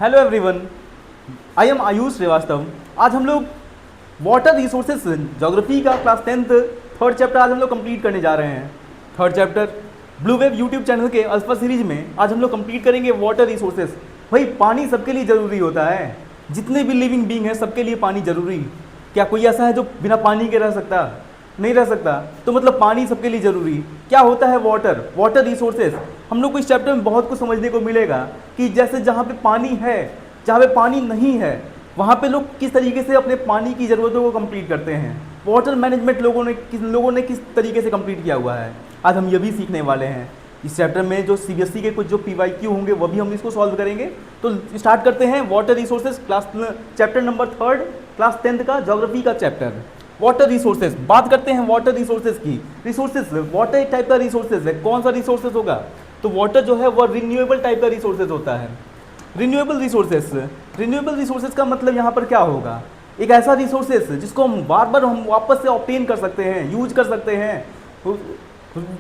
Hello everyone, I am Ayush Srivastava. आज हम लोग वाटर रिसोर्सेज ज्योग्राफी का क्लास 10th थर्ड चैप्टर आज हम लोग कंप्लीट करने जा रहे हैं। Third chapter blue wave YouTube channel के अल्फा सीरीज में आज हम लोग कंप्लीट करेंगे वाटर रिसोर्सेज। भाई पानी सबके लिए ज़रूरी होता है, जितने भी लिविंग बीइंग हैं सबके लिए पानी ज़रूरी। क्या कोई ऐसा है जो बिना पानी के रह सकता? नहीं रह सकता। तो मतलब पानी सबके लिए ज़रूरी। क्या होता है वाटर? वाटर रिसोर्सेज हम लोग को इस चैप्टर में बहुत कुछ समझने को मिलेगा कि जैसे जहाँ पे पानी है, जहाँ पे पानी नहीं है, वहाँ पे लोग किस तरीके से अपने पानी की ज़रूरतों को कंप्लीट करते हैं। वाटर मैनेजमेंट लोगों ने किस तरीके से कंप्लीट किया हुआ है, आज हम ये भी सीखने वाले हैं। इस चैप्टर में जो सीबीएसई के कुछ जो पीवाईक्यू होंगे वो भी हम इसको सॉल्व करेंगे। तो स्टार्ट करते हैं water resources class chapter number 3 class 10th का ज्योग्राफी का चैप्टर वाटर रिसोर्सेज। बात करते हैं वाटर रिसोर्सेज की। रिसोर्सेज वाटर एक टाइप का रिसोर्सेज है। कौन सा रिसोर्सेज होगा? तो वाटर जो है वो रिन्यूएबल टाइप का रिसोर्सेज होता है। रिन्यूएबल रिसोर्सेज का मतलब यहाँ पर क्या होगा? एक ऐसा रिसोर्सेज जिसको हम बार बार हम वापस से ऑब्टेन कर सकते हैं, यूज कर सकते हैं।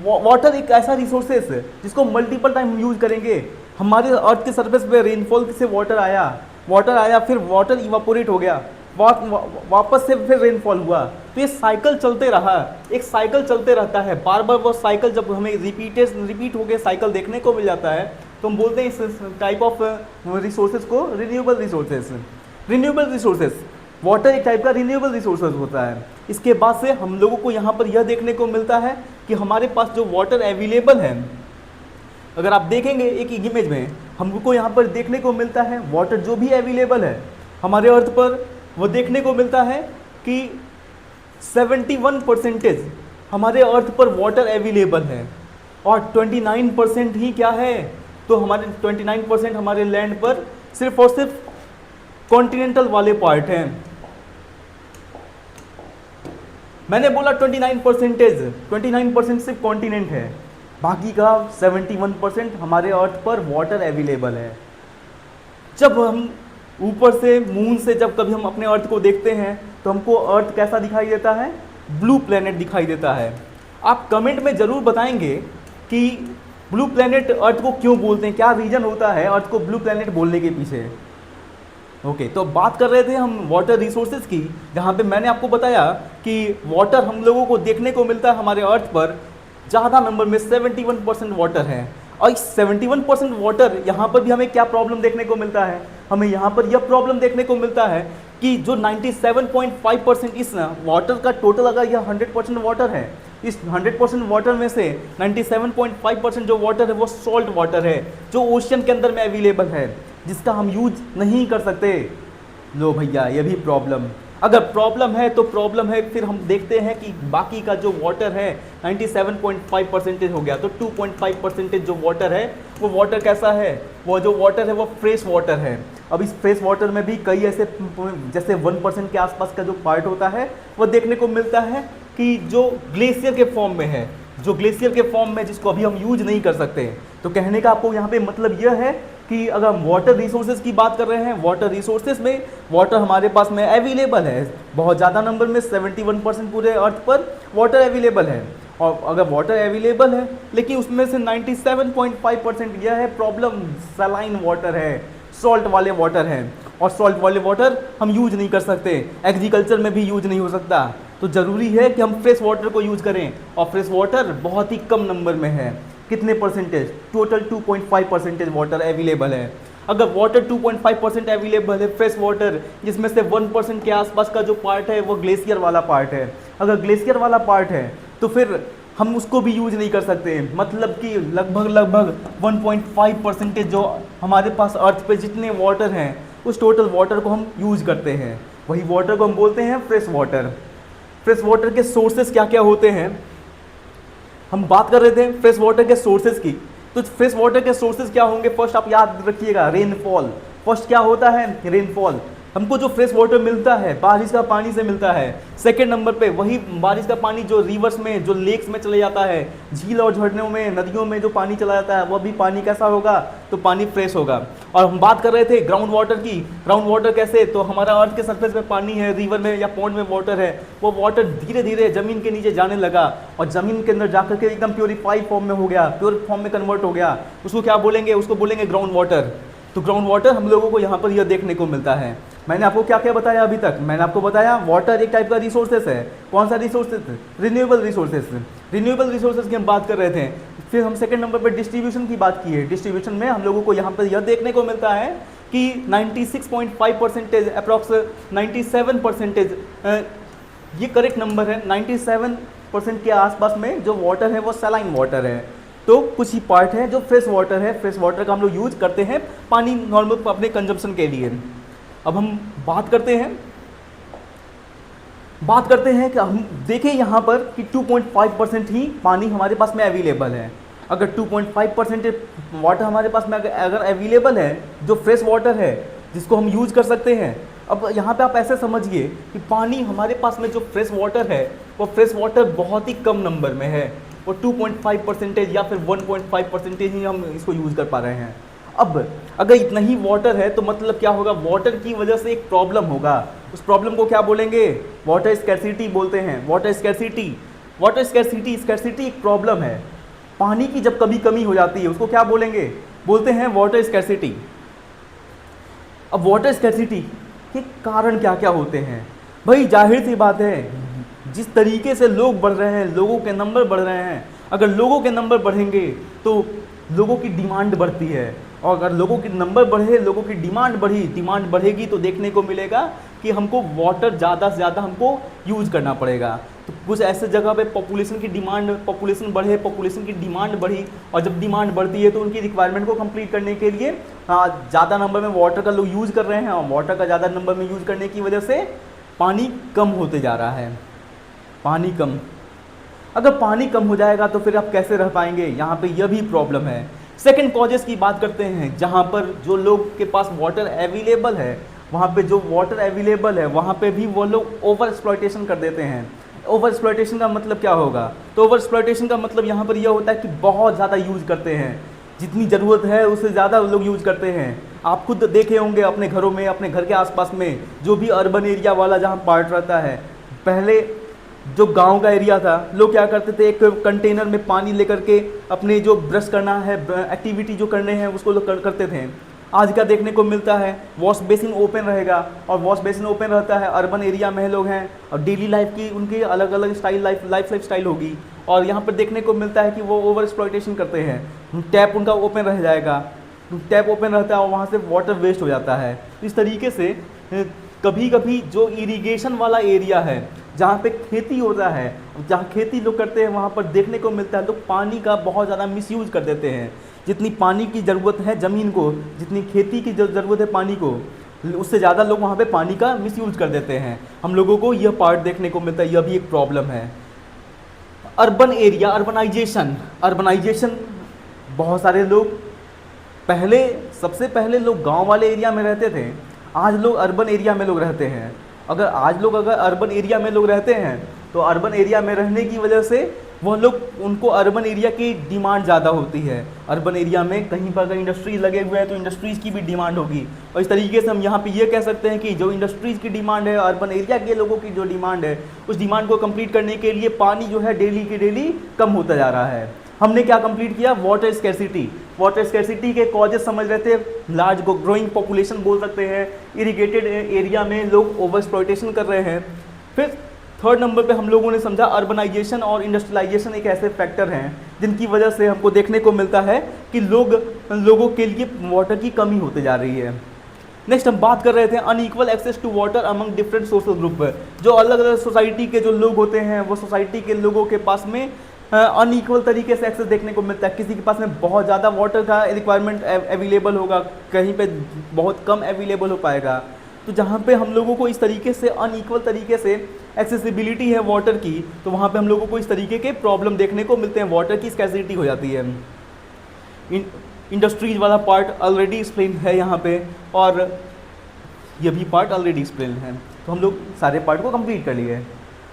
वाटर एक ऐसा रिसोर्सेज जिसको मल्टीपल टाइम यूज करेंगे। हमारे अर्थ के सरफेस पे रेनफॉल से वाटर आया, फिर वाटर इवापोरेट हो गया, वापस से फिर रेनफॉल हुआ। तो ये साइकिल चलते रहा, एक साइकिल चलते रहता है। बार बार वो साइकिल जब हमें रिपीट होकर साइकिल देखने को मिल जाता है तो हम बोलते हैं इस टाइप ऑफ रिसोर्सेज को रिन्यूएबल रिसोर्सेज। वाटर एक टाइप का रिन्यूएबल रिसोर्सेज होता है। इसके बाद से हम लोगों को यहाँ पर यह देखने को मिलता है कि हमारे पास जो वाटर अवेलेबल है, अगर आप देखेंगे एक इमेज में हमको यहाँ पर देखने को मिलता है वाटर जो भी अवेलेबल है हमारे अर्थ पर, वो देखने को मिलता है कि 71% हमारे अर्थ पर वाटर अवेलेबल है और 29% ही क्या है, तो हमारे 29% हमारे लैंड पर सिर्फ और सिर्फ कॉन्टिनेंटल वाले पार्ट हैं। मैंने बोला 29% सिर्फ कॉन्टिनेंट है, बाकी का 71% हमारे अर्थ पर वाटर अवेलेबल है। जब हम ऊपर से मून से जब कभी हम अपने अर्थ को देखते हैं तो हमको अर्थ कैसा दिखाई देता है? ब्लू प्लेनेट दिखाई देता है। आप कमेंट में ज़रूर बताएंगे कि ब्लू प्लेनेट अर्थ को क्यों बोलते हैं, क्या रीज़न होता है अर्थ को ब्लू प्लेनेट बोलने के पीछे। ओके, तो बात कर रहे थे हम वाटर रिसोर्सेज की, जहाँ पे मैंने आपको बताया कि वाटर हम लोगों को देखने को मिलता है हमारे अर्थ पर ज़्यादा नंबर में 71% वाटर है। और 71% वाटर यहाँ पर भी हमें क्या प्रॉब्लम देखने को मिलता है? हमें यहाँ पर यह प्रॉब्लम देखने को मिलता है कि जो 97.5% इस वाटर का टोटल, अगर यह 100% वाटर है, इस 100% वाटर में से 97.5% जो वाटर है वो सॉल्ट वाटर है, जो ओशियन के अंदर में अवेलेबल है, जिसका हम यूज नहीं कर सकते। लो भैया, ये भी प्रॉब्लम। अगर प्रॉब्लम है तो प्रॉब्लम है, फिर हम देखते हैं कि बाकी का जो वाटर है 97.5% हो गया, तो 2.5% जो वाटर है वो वाटर कैसा है? वो जो वाटर है वो फ्रेश वाटर है। अब इस फ्रेश वाटर में भी कई ऐसे जैसे 1% के आसपास का जो पार्ट होता है वो देखने को मिलता है कि जो ग्लेशियर के फॉर्म में है, जिसको अभी हम यूज नहीं कर सकते। तो कहने का आपको यहाँ पे मतलब यह है कि अगर हम वाटर रिसोर्सेज की बात कर रहे हैं, वाटर रिसोर्सेज में वाटर हमारे पास में अवेलेबल है बहुत ज़्यादा नंबर में, 71% पूरे अर्थ पर वाटर अवेलेबल है। और अगर वाटर अवेलेबल है लेकिन उसमें से 97.5% यह है प्रॉब्लम, सलाइन वाटर है, सॉल्ट वाले वाटर हैं, और सॉल्ट वाले वाटर हम यूज नहीं कर सकते, एग्रीकल्चर में भी यूज नहीं हो सकता। तो ज़रूरी है कि हम फ्रेश वाटर को यूज़ करें, और फ्रेश वाटर बहुत ही कम नंबर में है। कितने परसेंटेज? टोटल 2.5% वाटर अवेलेबल है। अगर वाटर 2.5% अवेलेबल है फ्रेश वाटर, जिसमें से 1% के आसपास का जो पार्ट है वो ग्लेशियर वाला पार्ट है। अगर ग्लेशियर वाला पार्ट है तो फिर हम उसको भी यूज नहीं कर सकते। मतलब कि लगभग 1.5% जो हमारे पास अर्थ पे जितने वाटर हैं उस टोटल वाटर को हम यूज करते हैं, वही वाटर को हम बोलते हैं फ्रेश वाटर। फ्रेश वाटर के सोर्सेज क्या क्या होते हैं? हम बात कर रहे थे फ्रेश वाटर के सोर्सेज की। तो फ्रेश वाटर के सोर्सेज क्या होंगे? फर्स्ट आप याद रखिएगा, रेनफॉल। फर्स्ट क्या होता है? रेनफॉल। हमको जो फ्रेश वाटर मिलता है बारिश का पानी से मिलता है। सेकंड नंबर पे वही बारिश का पानी जो रिवर्स में, जो लेक्स में चले जाता है, झील और झरनों में, नदियों में जो पानी चला जाता है, वह भी पानी कैसा होगा? तो पानी फ्रेश होगा। और हम बात कर रहे थे ग्राउंड वाटर की। ग्राउंड वाटर कैसे? तो हमारा अर्थ के सरफेस पे पानी है, रिवर में या पॉन्ड में वाटर है, वो वाटर धीरे धीरे ज़मीन के नीचे जाने लगा और ज़मीन के अंदर जाकर के एकदम प्योरीफाई फॉर्म में हो गया, प्योर फॉर्म में कन्वर्ट हो गया। उसको क्या बोलेंगे? उसको बोलेंगे ग्राउंड वाटर। तो ग्राउंड वाटर हम लोगों को यहाँ पर यह देखने को मिलता है। मैंने आपको क्या क्या बताया अभी तक? मैंने आपको बताया वाटर एक टाइप का रिसोर्सेस है। कौन सा resources? Renewable resources. Renewable resources की हम बात कर रहे थे। फिर हम सेकंड नंबर पर डिस्ट्रीब्यूशन की बात की है। डिस्ट्रीब्यूशन में हम लोगों को यहाँ पर यह देखने को मिलता है कि 96.5% अप्रॉक्स 97%, ये करेक्ट नंबर है, 97% के आसपास में जो वाटर है वो सलाइन वाटर है। तो कुछ ही पार्ट है जो फ्रेश वाटर है। फ्रेश वाटर का हम लोग यूज करते हैं पानी नॉर्मल अपने कंजम्पशन के लिए। अब हम बात करते हैं कि हम देखें यहाँ पर कि 2.5% ही पानी हमारे पास में अवेलेबल है। अगर 2.5% वाटर हमारे पास में अगर अवेलेबल है, जो फ्रेश वाटर है जिसको हम यूज कर सकते हैं। अब यहाँ पे आप ऐसे समझिए कि पानी हमारे पास में जो फ्रेश वाटर है वो फ्रेश वाटर बहुत ही कम नंबर में है, और 2.5% या फिर 1.5% ही हम इसको यूज़ कर पा रहे हैं। अब अगर इतना ही वाटर है तो मतलब क्या होगा? वाटर की वजह से एक प्रॉब्लम होगा। उस प्रॉब्लम को क्या बोलेंगे? वाटर स्कैरसिटी बोलते हैं। वाटर स्कैरसिटी एक प्रॉब्लम है। पानी की जब कभी कमी हो जाती है उसको क्या बोलेंगे? बोलते हैं वाटर स्कैरसिटी। अब वाटर स्कैरसिटी के कारण क्या क्या होते हैं? भाई जाहिर सी बात है, जिस तरीके से लोग बढ़ रहे हैं, लोगों के नंबर बढ़ रहे हैं, अगर लोगों के नंबर बढ़ेंगे तो लोगों की डिमांड बढ़ती है, और अगर लोगों की नंबर बढ़े, लोगों की डिमांड बढ़ेगी तो देखने को मिलेगा कि हमको वाटर ज़्यादा से ज़्यादा हमको यूज़ करना पड़ेगा। तो कुछ ऐसे जगह पे पॉपुलेशन की डिमांड बढ़ी, और जब डिमांड बढ़ती है तो उनकी रिक्वायरमेंट को कंप्लीट करने के लिए ज़्यादा नंबर में वाटर का लोग यूज़ कर रहे हैं, और वाटर का ज़्यादा नंबर में यूज़ करने की वजह से पानी कम होते जा रहा है। अगर पानी कम हो जाएगा तो फिर आप कैसे रह पाएंगे? यहाँ पे यह भी प्रॉब्लम है। सेकंड कॉजेस की बात करते हैं, जहाँ पर जो लोग के पास वाटर अवेलेबल है, वहाँ पे भी वो लोग ओवर एक्सप्लॉयटेशन कर देते हैं। ओवर एक्सप्लॉयटेशन का मतलब क्या होगा? तो ओवर एक्सप्लॉयटेशन का मतलब यहाँ पर यह होता है कि बहुत ज़्यादा यूज़ करते हैं, जितनी ज़रूरत है उससे ज़्यादा लोग यूज़ करते हैं। आप खुद देखे होंगे अपने घरों में, अपने घर के आसपास में जो भी अर्बन एरिया वाला जहाँ पार्ट रहता है, पहले जो गांव का एरिया था, लोग क्या करते थे, एक कंटेनर में पानी लेकर के अपने जो ब्रश करना है, एक्टिविटी जो करने हैं उसको लोग करते थे। आज का देखने को मिलता है वॉश बेसिन ओपन रहेगा, और वॉश बेसिन ओपन रहता है, अर्बन एरिया में लोग हैं और डेली लाइफ की उनकी अलग अलग स्टाइल लाइफ स्टाइल होगी, और यहाँ पर देखने को मिलता है कि वो ओवर एक्सप्लॉयटेशन करते हैं। टैप उनका ओपन रह जाएगा, टैप ओपन रहता है और वहाँ से वाटर वेस्ट हो जाता है। इस तरीके से कभी कभी जो इरिगेशन वाला एरिया है, जहाँ पे खेती होता है, जहाँ खेती लोग करते हैं, वहाँ पर देखने को मिलता है लोग पानी का बहुत ज़्यादा मिसयूज़ कर देते हैं। जितनी पानी की ज़रूरत है ज़मीन को, जितनी खेती की ज़रूरत है पानी को, उससे ज़्यादा लोग वहाँ पे पानी का मिसयूज़ कर देते हैं। हम लोगों को यह पार्ट देखने को मिलता है, यह भी एक प्रॉब्लम है। अर्बन एरिया, अर्बनाइजेशन, बहुत सारे लोग सबसे पहले लोग गाँव वाले एरिया में रहते थे, आज लोग अर्बन एरिया में लोग रहते हैं। अगर अर्बन एरिया में लोग रहते हैं तो अर्बन एरिया में रहने की वजह से उनको अर्बन एरिया की डिमांड ज़्यादा होती है। अर्बन एरिया में कहीं पर अगर इंडस्ट्रीज लगे हुए हैं तो इंडस्ट्रीज़ की भी डिमांड होगी, और इस तरीके से हम यहाँ पे ये कह सकते हैं कि जो इंडस्ट्रीज़ की डिमांड है, अर्बन एरिया के लोगों की जो डिमांड है, उस डिमांड को कंप्लीट करने के लिए पानी जो है डेली के डेली कम होता जा रहा है। हमने क्या कंप्लीट किया? वाटर स्कैरसिटी के कॉजेस समझ रहे थे। लार्ज ग्रोइंग पॉपुलेशन बोल सकते हैं, इरिगेटेड एरिया में लोग ओवर एक्सप्लॉयटेशन कर रहे हैं। फिर थर्ड नंबर पे हम लोगों ने समझा अर्बनाइजेशन और इंडस्ट्रियलाइजेशन एक ऐसे फैक्टर हैं जिनकी वजह से हमको देखने को मिलता है कि लोगों के लिए वाटर की कमी होती जा रही है। नेक्स्ट हम बात कर रहे थे unequal access to water among different social group. जो अलग अलग सोसाइटी के जो लोग होते हैं, वो सोसाइटी के लोगों के पास में अनइक्वल तरीके से एक्सेस देखने को मिलता है। किसी के पास में बहुत ज़्यादा वाटर का रिक्वायरमेंट अवेलेबल होगा, कहीं पे बहुत कम अवेलेबल हो पाएगा। तो जहाँ पे हम लोगों को इस तरीके से अनइक्वल तरीके से एक्सेसिबिलिटी है वाटर की, तो वहाँ पे हम लोगों को इस तरीके के प्रॉब्लम देखने को मिलते हैं, वाटर की स्कैर्सिटी हो जाती है। इंडस्ट्रीज वाला पार्ट ऑलरेडी एक्सप्लेन है यहाँ पे, और ये भी पार्ट ऑलरेडी एक्सप्लेन है। तो हम लोग सारे पार्ट को कंप्लीट कर लिए।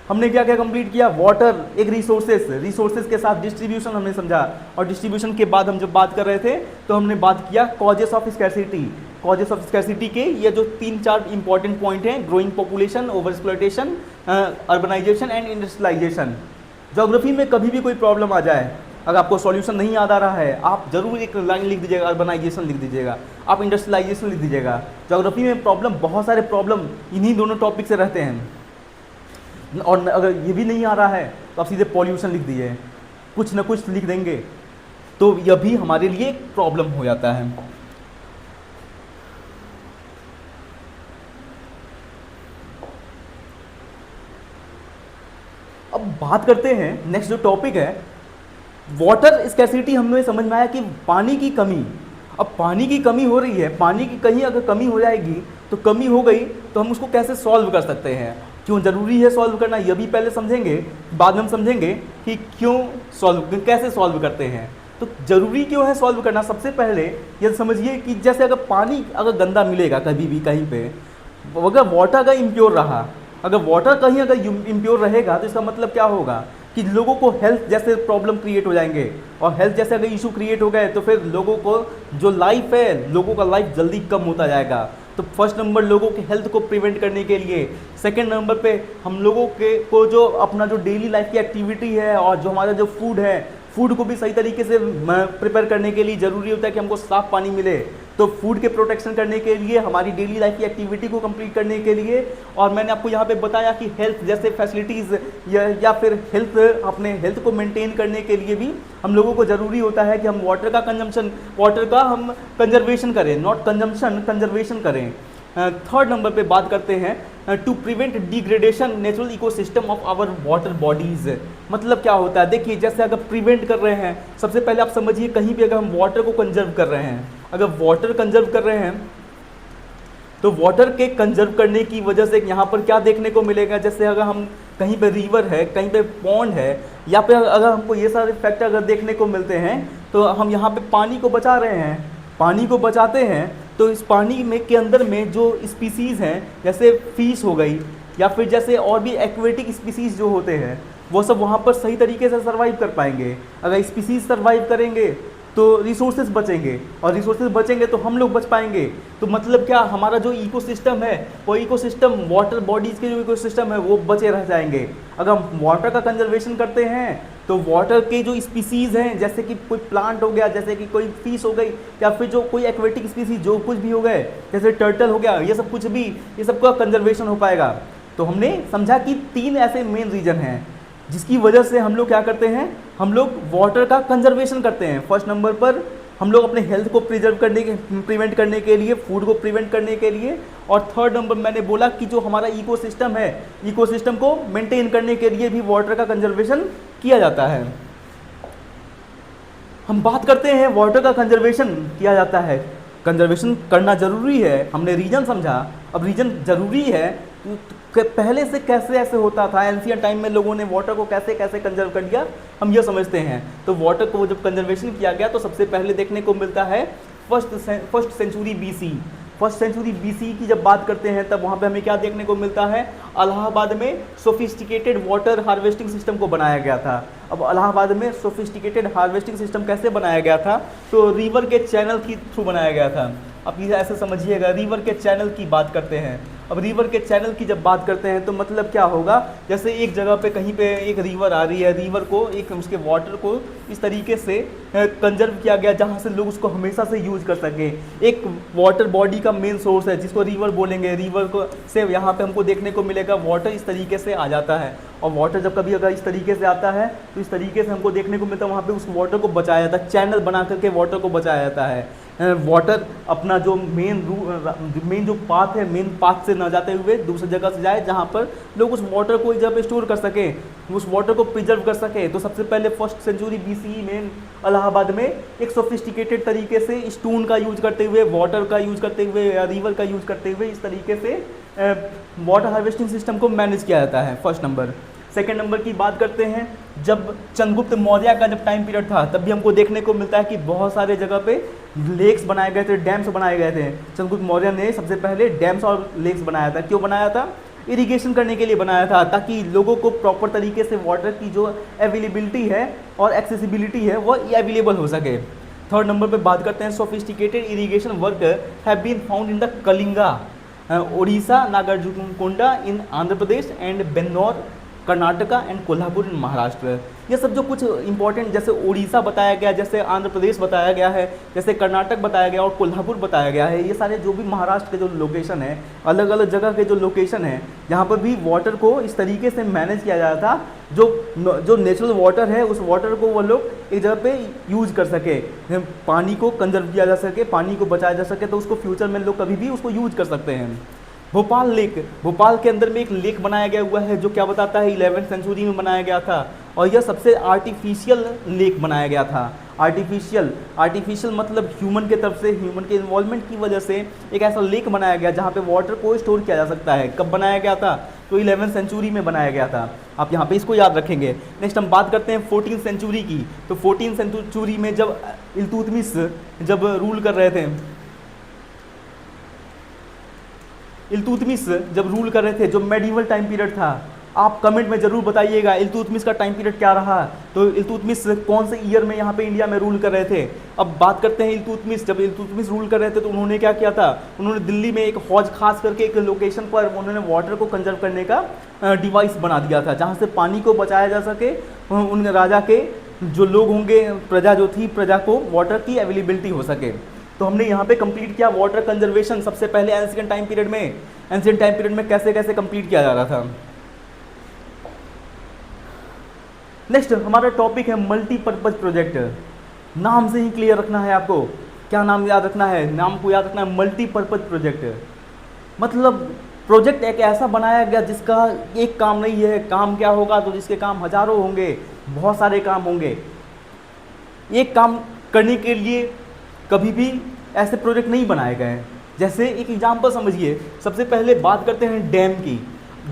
हमने क्या क्या कंप्लीट किया? वाटर एक रिसोर्सेज के साथ डिस्ट्रीब्यूशन हमने समझा, और डिस्ट्रीब्यूशन के बाद हम जब बात कर रहे थे तो हमने बात किया कॉजेस ऑफ स्कैर्सिटी के ये जो 3-4 इंपॉर्टेंट पॉइंट हैं, growing population, over exploitation, urbanisation and industrialisation. Geography में कभी भी कोई प्रॉब्लम आ जाए अगर आपको सॉल्यूशन नहीं याद आ रहा है, आप जरूर एक लाइन लिख दीजिएगा, अर्बनाइजेशन लिख दीजिएगा, आप इंडस्ट्रियलाइजेशन लिख दीजिएगा। ज्योग्राफी में प्रॉब्लम, बहुत सारे प्रॉब्लम इन्हीं दोनों टॉपिक से रहते हैं। और अगर ये भी नहीं आ रहा है तो आप सीधे पॉल्यूशन लिख दीजिए, कुछ ना कुछ लिख देंगे तो यह भी हमारे लिए एक प्रॉब्लम हो जाता है। अब बात करते हैं नेक्स्ट जो टॉपिक है वाटर स्कैरसिटी। हमें समझ में आया कि पानी की कमी, अब पानी की कमी हो रही है, पानी की कहीं अगर कमी हो जाएगी तो कमी हो गई तो हम उसको कैसे सॉल्व कर सकते हैं, क्यों ज़रूरी है सॉल्व करना, यह भी पहले समझेंगे, बाद में हम समझेंगे कि क्यों सॉल्व, कैसे सॉल्व करते हैं। तो ज़रूरी क्यों है सॉल्व करना, सबसे पहले यह समझिए कि जैसे अगर पानी अगर गंदा मिलेगा कभी भी कहीं पे, अगर वाटर का इम्प्योर रहा, अगर वाटर कहीं अगर इम्प्योर रहेगा तो इसका मतलब क्या होगा कि लोगों को हेल्थ जैसे प्रॉब्लम क्रिएट हो जाएंगे, और हेल्थ जैसे अगर इशू क्रिएट हो गए तो फिर लोगों को जो लाइफ है, लोगों का लाइफ जल्दी कम होता जाएगा। तो फर्स्ट नंबर लोगों के हेल्थ को प्रिवेंट करने के लिए, सेकंड नंबर पे हम लोगों के को जो अपना जो डेली लाइफ की एक्टिविटी है और जो हमारा जो फूड है, फूड को भी सही तरीके से प्रिपेयर करने के लिए ज़रूरी होता है कि हमको साफ़ पानी मिले। तो फूड के प्रोटेक्शन करने के लिए, हमारी डेली लाइफ की एक्टिविटी को कंप्लीट करने के लिए, और मैंने आपको यहाँ पे बताया कि हेल्थ जैसे फैसिलिटीज़ या फिर हेल्थ, अपने हेल्थ को मेंटेन करने के लिए भी हम लोगों को ज़रूरी होता है कि हम वाटर का कंजम्पशन, वाटर का हम कंजर्वेशन करें, नॉट कंजम्पशन, कंजर्वेशन करें। थर्ड नंबर पे बात करते हैं to prevent degradation natural ecosystem of our water bodies. मतलब क्या होता है, देखिए जैसे अगर प्रिवेंट कर रहे हैं, सबसे पहले आप समझिए कहीं भी अगर हम वाटर को कंजर्व कर रहे हैं, अगर वाटर कंजर्व कर रहे हैं तो वाटर के कंजर्व करने की वजह से यहाँ पर क्या देखने को मिलेगा, जैसे अगर हम कहीं पे रिवर है, कहीं पे पॉन्ड है, या फिर अगर हमको ये सारे फैक्टर अगर देखने को मिलते हैं तो हम यहाँ पे पानी को बचा रहे हैं। पानी को बचाते हैं तो इस पानी में के अंदर में जो स्पीसीज़ हैं, जैसे फिश हो गई या फिर जैसे और भी एक्वेटिक स्पीसीज़ जो होते हैं, वो सब वहाँ पर सही तरीके से सर्वाइव कर पाएंगे। अगर स्पीसीज़ सर्वाइव करेंगे तो रिसोर्सेज बचेंगे, और रिसोर्सेज बचेंगे तो हम लोग बच पाएंगे। तो मतलब क्या, हमारा जो इकोसिस्टम है, वो इकोसिस्टम, वाटर बॉडीज़ के जो इकोसिस्टम है वो बचे रह जाएंगे। अगर हम वाटर का कंजर्वेशन करते हैं तो वाटर के जो स्पीसीज़ हैं, जैसे कि कोई प्लांट हो गया, जैसे कि कोई फिश हो गई, या फिर जो कोई एक्वेटिक स्पीसीज जो कुछ भी हो गए, जैसे टर्टल हो गया, ये सब कुछ भी, ये सब का कंजर्वेशन हो पाएगा। तो हमने समझा कि 3 ऐसे मेन रीजन हैं जिसकी वजह से हम लोग क्या करते हैं, हम लोग वाटर का कंजर्वेशन करते हैं। फर्स्ट नंबर पर हम लोग अपने हेल्थ को प्रिजर्व करने के, प्रिवेंट करने के लिए, फूड को प्रिवेंट करने के लिए, और थर्ड नंबर मैंने बोला कि जो हमारा इकोसिस्टम है, इकोसिस्टम को मेंटेन करने के लिए भी वाटर का कंजर्वेशन किया जाता है। हम बात करते हैं वाटर का कंजर्वेशन किया जाता है, कंजर्वेशन करना ज़रूरी है, हमने रीजन समझा। अब रीजन ज़रूरी है तो पहले से कैसे ऐसे होता था, एंशियंट टाइम में लोगों ने वाटर को कैसे कैसे कंजर्व कर लिया, हम ये समझते हैं। तो वाटर को जब कंजर्वेशन किया गया तो सबसे पहले देखने को मिलता है first century BC. First century BC की जब बात करते हैं तब वहाँ पे हमें क्या देखने को मिलता है, इलाहाबाद में सोफिस्टिकेटेड वाटर हार्वेस्टिंग सिस्टम को बनाया गया था। अब इलाहाबाद में सोफिस्टिकेटेड हार्वेस्टिंग सिस्टम कैसे बनाया गया था, तो रिवर के चैनल के थ्रू बनाया गया था। अब ये ऐसे समझिएगा, रिवर के चैनल की बात करते हैं। अब रिवर के चैनल की जब बात करते हैं तो मतलब क्या होगा, जैसे एक जगह पे कहीं पे एक रिवर आ रही है, रिवर को, एक उसके वाटर को इस तरीके से कंजर्व किया गया जहाँ से लोग उसको हमेशा से यूज कर सकें। एक वाटर बॉडी का मेन सोर्स है जिसको रिवर बोलेंगे, रिवर को से यहाँ पे हमको देखने को मिलेगा वाटर इस तरीके से आ जाता है। और वाटर जब कभी अगर इस तरीके से आता है तो इस तरीके से हमको देखने को मिलता है, वहाँ पे उस वाटर को बचाया जाता है, चैनल बना करके वाटर को बचाया जाता है। वाटर अपना जो मेन जो पाथ है, मेन पाथ से न जाते हुए दूसरी जगह से जाए जहाँ पर लोग उस वाटर को एक जगह पे स्टोर कर सकें, उस वाटर को प्रिजर्व कर सकें। तो सबसे पहले फर्स्ट सेंचुरी बीसी में इलाहाबाद में एक सोफिस्टिकेटेड तरीके से स्टोन का यूज करते हुए, वाटर का यूज करते हुए, या रिवर का यूज करते हुए इस तरीके से वाटर हार्वेस्टिंग सिस्टम को मैनेज किया जाता है, फर्स्ट नंबर। सेकेंड नंबर की बात करते हैं, जब चंद्रगुप्त मौर्य का जब टाइम पीरियड था तब भी हमको देखने को मिलता है कि बहुत सारे जगह पे लेक्स बनाए गए थे, डैम्स बनाए गए थे। चंद्रगुप्त मौर्य ने सबसे पहले डैम्स और लेक्स बनाया था। क्यों बनाया था? इरिगेशन करने के लिए बनाया था, ताकि लोगों को प्रॉपर तरीके से वाटर की जो अवेलेबिलिटी है और एक्सेसिबिलिटी है वो अवेलेबल हो सके। थर्ड नंबर पे बात करते हैं, sophisticated irrigation work have been found in the Kalinga, Odisha, Nagarjunakonda in Andhra Pradesh and Bennur Karnataka and Kolhapur in Maharashtra. ये सब जो कुछ इंपॉर्टेंट, जैसे उड़ीसा बताया गया, जैसे आंध्र प्रदेश बताया गया है, जैसे कर्नाटक बताया गया और कोल्हापुर बताया गया है, ये सारे जो भी महाराष्ट्र के जो लोकेशन है, अलग अलग जगह के जो लोकेशन है, यहाँ पर भी वाटर को इस तरीके से मैनेज किया जा रहा था, जो नेचुरल वाटर है उस वाटर को वो लोग एक जगह पे यूज कर सके, पानी को कंजर्व किया जा सके, पानी को बचाया जा सके, तो उसको फ्यूचर में लोग कभी भी उसको यूज कर सकते हैं। भोपाल लेक, भोपाल के अंदर में एक लेक बनाया गया हुआ है जो क्या बताता है 11वीं सेंचुरी में बनाया गया था, और यह सबसे आर्टिफिशियल लेक बनाया गया था। आर्टिफिशियल मतलब ह्यूमन के तरफ से, ह्यूमन के इन्वॉल्वमेंट की वजह से एक ऐसा लेक बनाया गया जहाँ पे वाटर को स्टोर किया जा सकता है। कब बनाया गया था? तो 11वीं सेंचुरी में बनाया गया था। आप यहाँ पे इसको याद रखेंगे। नेक्स्ट हम बात करते हैं 14वीं सेंचुरी की। तो 14वीं सेंचुरी में जब इल्तुतमिश जब रूल कर रहे थे, इल्तुतमिश जब रूल कर रहे थे, जो मेडिवल टाइम पीरियड था, आप कमेंट में ज़रूर बताइएगा इल्तुतमिश का टाइम पीरियड क्या रहा। तो इल्तुतमिश कौन से ईयर में यहाँ पे इंडिया में रूल कर रहे थे। अब बात करते हैं इल्तुतमिश, जब इल्तुतमिश रूल कर रहे थे तो उन्होंने क्या किया था, उन्होंने दिल्ली में एक हौज खास करके एक लोकेशन पर उन्होंने वाटर को कंजर्व करने का डिवाइस बना दिया था, जहाँ से पानी को बचाया जा सके, उन राजा के जो लोग होंगे, प्रजा जो थी, प्रजा को वाटर की अवेलेबिलिटी हो सके। तो हमने यहाँ पे कंप्लीट किया वाटर कंजर्वेशन। सबसे पहले एंशिएंट टाइम पीरियड में कैसे कैसे कंप्लीट किया जा रहा था। नेक्स्ट हमारा टॉपिक है मल्टीपर्पज प्रोजेक्ट। नाम से ही क्लियर रखना है आपको, क्या नाम याद रखना है, नाम को याद रखना है मल्टीपर्पज प्रोजेक्ट। मतलब प्रोजेक्ट एक ऐसा बनाया गया जिसका एक काम नहीं है, काम क्या होगा, तो जिसके काम हजारों होंगे, बहुत सारे काम होंगे। एक काम करने के लिए कभी भी ऐसे प्रोजेक्ट नहीं बनाए गए हैं। जैसे एक एग्जांपल समझिए, सबसे पहले बात करते हैं डैम की।